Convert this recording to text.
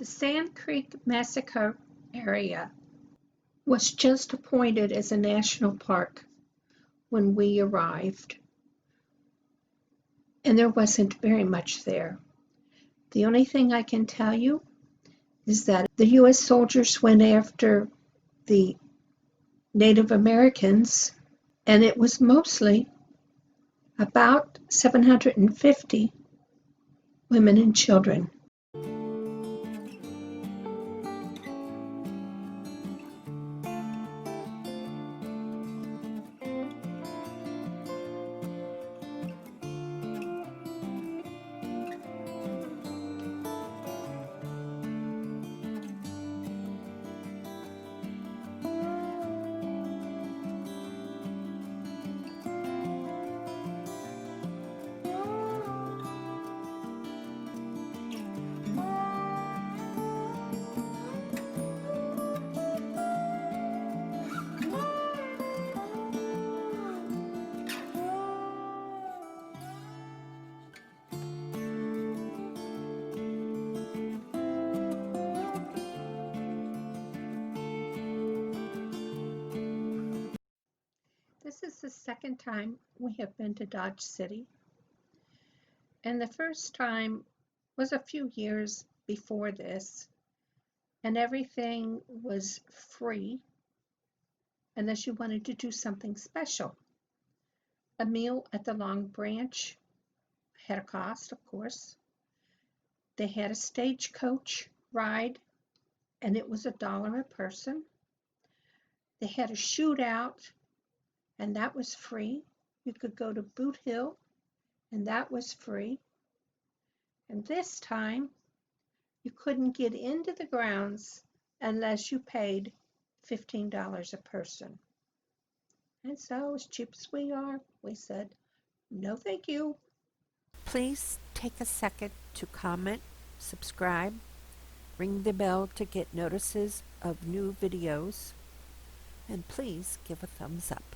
Sand Creek Massacre area was just appointed as a national park when we arrived, and there wasn't very much there. The only thing I can tell you is that the U.S. soldiers went after the Native Americans, and it was mostly about 750 women and children. This is the second time we have been to Dodge City, and the first time was a few years before this, and everything was free unless you wanted to do something special. A meal at the Long Branch had a cost, of course. They had a stagecoach ride, and it was $1 a person. They had a shootout, and that was free. You could go to Boot Hill, and that was free. And this time, you couldn't get into the grounds unless you paid $15 a person. And so, as cheap as we are, we said, no thank you. Please take a second to comment, subscribe, ring the bell to get notices of new videos, and please give a thumbs up.